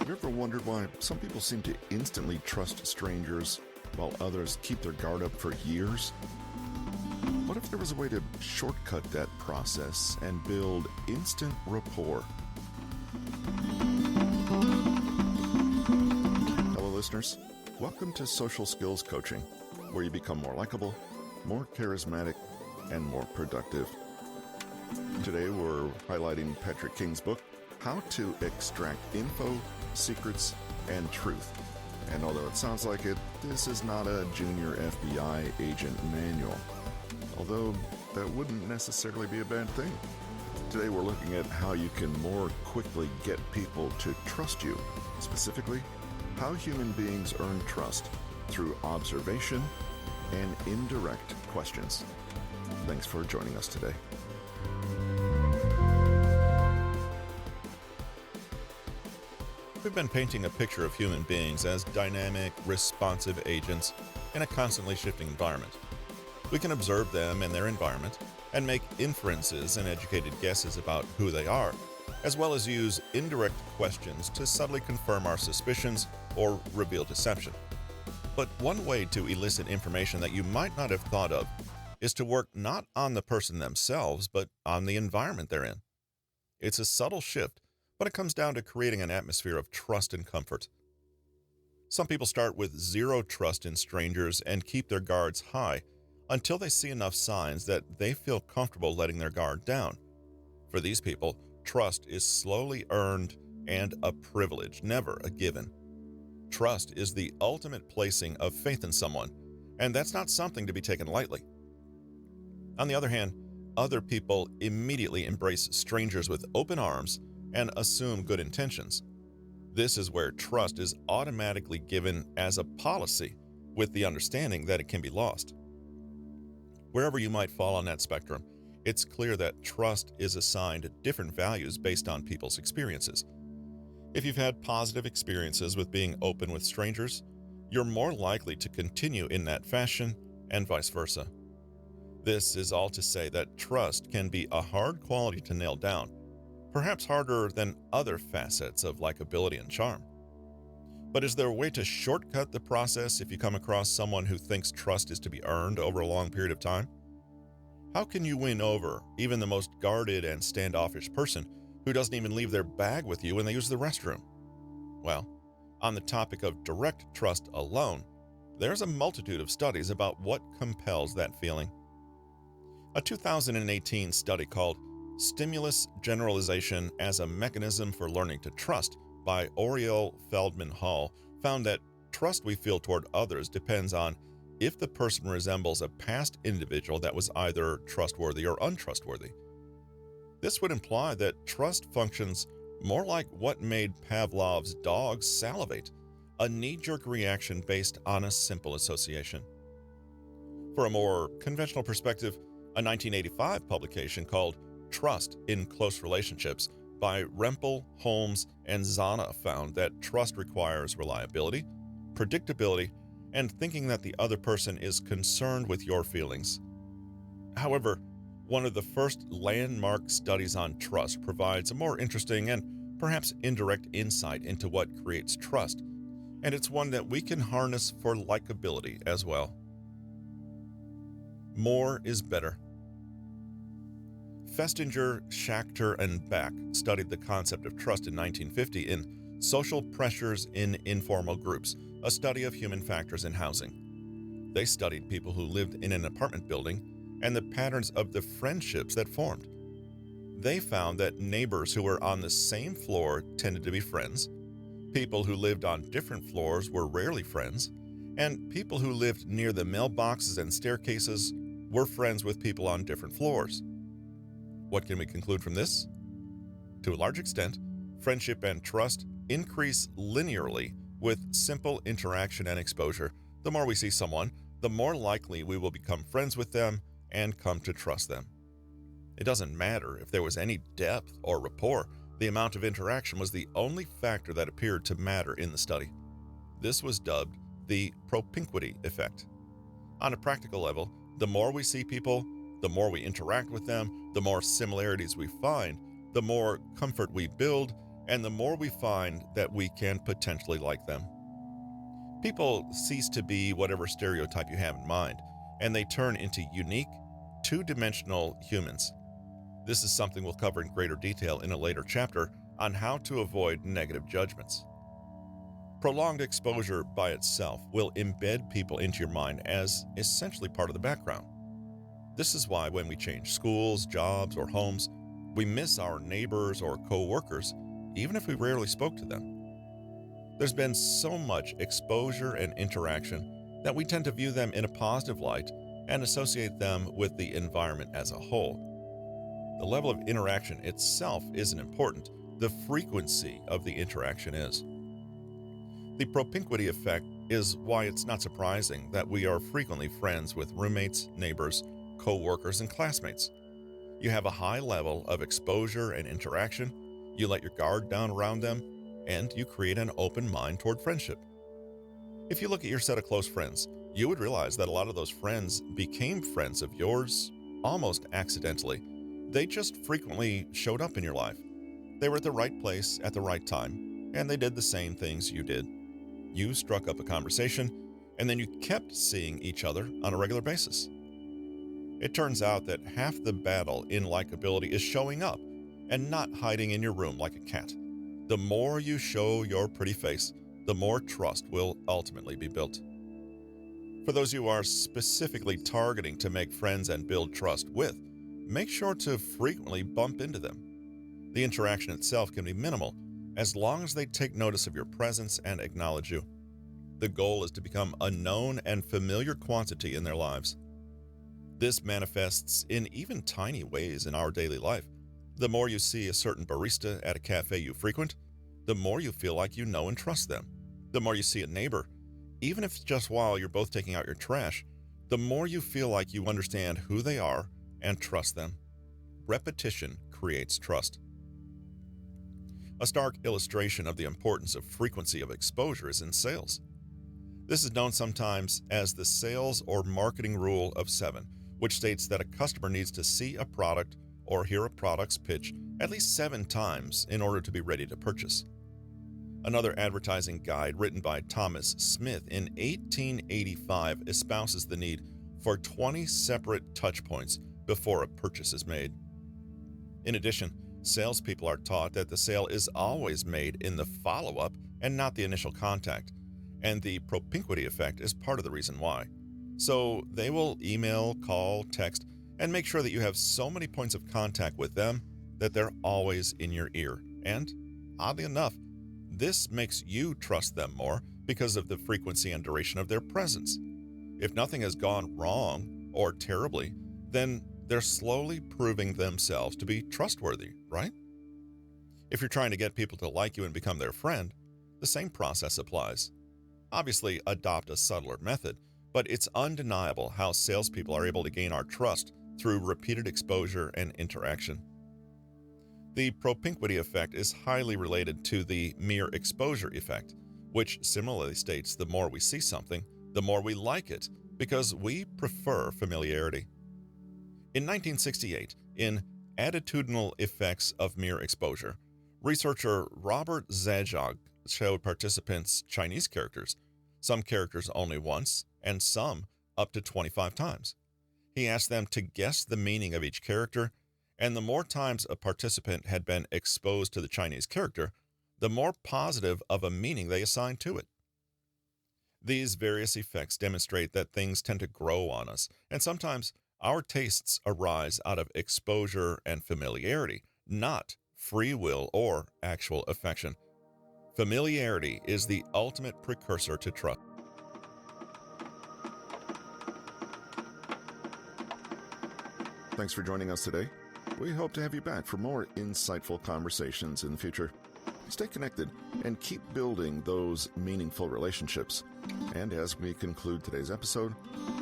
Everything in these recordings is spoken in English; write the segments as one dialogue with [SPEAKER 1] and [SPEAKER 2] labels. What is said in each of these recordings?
[SPEAKER 1] Have you ever wondered why some people seem to instantly trust strangers while others keep their guard up for years? What if there was a way to shortcut that process and build instant rapport? Hello, listeners. Welcome to Social Skills Coaching, where you become more likable, more charismatic, and more productive. Today, we're highlighting Patrick King's book, How to Extract Info, Secrets, and Truth. And although it sounds like it, this is not a junior FBI agent manual. Although that wouldn't necessarily be a bad thing. Today we're looking at how you can more quickly get people to trust you. Specifically, how human beings earn trust through observation and indirect questions. Thanks for joining us today.
[SPEAKER 2] We've been painting a picture of human beings as dynamic, responsive agents in a constantly shifting environment. We can observe them and their environment and make inferences and educated guesses about who they are, as well as use indirect questions to subtly confirm our suspicions or reveal deception. But one way to elicit information that you might not have thought of is to work not on the person themselves, but on the environment they're in. It's a subtle shift, but it comes down to creating an atmosphere of trust and comfort. Some people start with zero trust in strangers and keep their guards high until they see enough signs that they feel comfortable letting their guard down. For these people, trust is slowly earned and a privilege, never a given. Trust is the ultimate placing of faith in someone, and that's not something to be taken lightly. On the other hand, other people immediately embrace strangers with open arms and assume good intentions. This is where trust is automatically given as a policy with the understanding that it can be lost. Wherever you might fall on that spectrum, it's clear that trust is assigned different values based on people's experiences. If you've had positive experiences with being open with strangers, you're more likely to continue in that fashion and vice versa. This is all to say that trust can be a hard quality to nail down, perhaps harder than other facets of likability and charm. But is there a way to shortcut the process if you come across someone who thinks trust is to be earned over a long period of time? How can you win over even the most guarded and standoffish person who doesn't even leave their bag with you when they use the restroom? Well, on the topic of direct trust alone, there's a multitude of studies about what compels that feeling. A 2018 study called Stimulus Generalization as a Mechanism for Learning to Trust by Oriel Feldman Hall found that trust we feel toward others depends on if the person resembles a past individual that was either trustworthy or untrustworthy. This would imply that trust functions more like what made Pavlov's dogs salivate, a knee-jerk reaction based on a simple association. For a more conventional perspective, a 1985 publication called Trust in Close Relationships by Rempel, Holmes, and Zana found that trust requires reliability, predictability, and thinking that the other person is concerned with your feelings. However, one of the first landmark studies on trust provides a more interesting and perhaps indirect insight into what creates trust, and it's one that we can harness for likability as well. More is better. Festinger, Schachter, and Beck studied the concept of trust in 1950 in Social Pressures in Informal Groups, a study of human factors in housing. They studied people who lived in an apartment building and the patterns of the friendships that formed. They found that neighbors who were on the same floor tended to be friends, people who lived on different floors were rarely friends, and people who lived near the mailboxes and staircases were friends with people on different floors. What can we conclude from this? To a large extent, friendship and trust increase linearly with simple interaction and exposure. The more we see someone, the more likely we will become friends with them and come to trust them. It doesn't matter if there was any depth or rapport. The amount of interaction was the only factor that appeared to matter in the study. This was dubbed the propinquity effect. On a practical level, the more we see people, the more we interact with them, the more similarities we find, the more comfort we build, and the more we find that we can potentially like them. People cease to be whatever stereotype you have in mind, and they turn into unique, two-dimensional humans. This is something we'll cover in greater detail in a later chapter on how to avoid negative judgments. Prolonged exposure by itself will embed people into your mind as essentially part of the background. This is why when we change schools, jobs, or homes, we miss our neighbors or co-workers, even if we rarely spoke to them. There's been so much exposure and interaction that we tend to view them in a positive light and associate them with the environment as a whole. The level of interaction itself isn't important, the frequency of the interaction is. The propinquity effect is why it's not surprising that we are frequently friends with roommates, neighbors, co-workers, and classmates. You have a high level of exposure and interaction, you let your guard down around them, and you create an open mind toward friendship. If you look at your set of close friends, you would realize that a lot of those friends became friends of yours almost accidentally. They just frequently showed up in your life. They were at the right place at the right time, and they did the same things you did. You struck up a conversation, and then you kept seeing each other on a regular basis. It turns out that half the battle in likability is showing up and not hiding in your room like a cat. The more you show your pretty face, the more trust will ultimately be built. For those you are specifically targeting to make friends and build trust with, make sure to frequently bump into them. The interaction itself can be minimal, as long as they take notice of your presence and acknowledge you. The goal is to become a known and familiar quantity in their lives. This manifests in even tiny ways in our daily life. The more you see a certain barista at a cafe you frequent, the more you feel like you know and trust them. The more you see a neighbor, even if it's just while you're both taking out your trash, the more you feel like you understand who they are and trust them. Repetition creates trust. A stark illustration of the importance of frequency of exposure is in sales. This is known sometimes as the sales or marketing rule of 7, which states that a customer needs to see a product or hear a product's pitch at least 7 times in order to be ready to purchase. Another advertising guide written by Thomas Smith in 1885 espouses the need for 20 separate touch points before a purchase is made. In addition, salespeople are taught that the sale is always made in the follow-up and not the initial contact, and the propinquity effect is part of the reason why. So they will email, call, text, and make sure that you have so many points of contact with them that they're always in your ear. And, oddly enough, this makes you trust them more because of the frequency and duration of their presence. If nothing has gone wrong or terribly, then they're slowly proving themselves to be trustworthy, right? If you're trying to get people to like you and become their friend, the same process applies. Obviously, adopt a subtler method, but it's undeniable how salespeople are able to gain our trust through repeated exposure and interaction. The propinquity effect is highly related to the mere exposure effect, which similarly states the more we see something, the more we like it, because we prefer familiarity. In 1968, in Attitudinal Effects of Mere Exposure, researcher Robert Zajac showed participants Chinese characters, some characters only once, and some up to 25 times. He asked them to guess the meaning of each character, and the more times a participant had been exposed to the Chinese character, the more positive of a meaning they assigned to it. These various effects demonstrate that things tend to grow on us, and sometimes our tastes arise out of exposure and familiarity, not free will or actual affection. Familiarity is the ultimate precursor to trust.
[SPEAKER 1] Thanks for joining us today. We hope to have you back for more insightful conversations in the future. Stay connected and keep building those meaningful relationships. And as we conclude today's episode,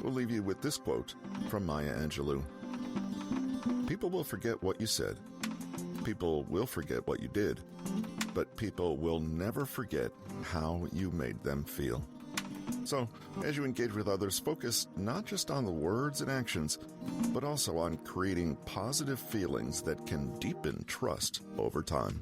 [SPEAKER 1] we'll leave you with this quote from Maya Angelou. People will forget what you said. People will forget what you did. But people will never forget how you made them feel. So, as you engage with others, focus not just on the words and actions, but also on creating positive feelings that can deepen trust over time.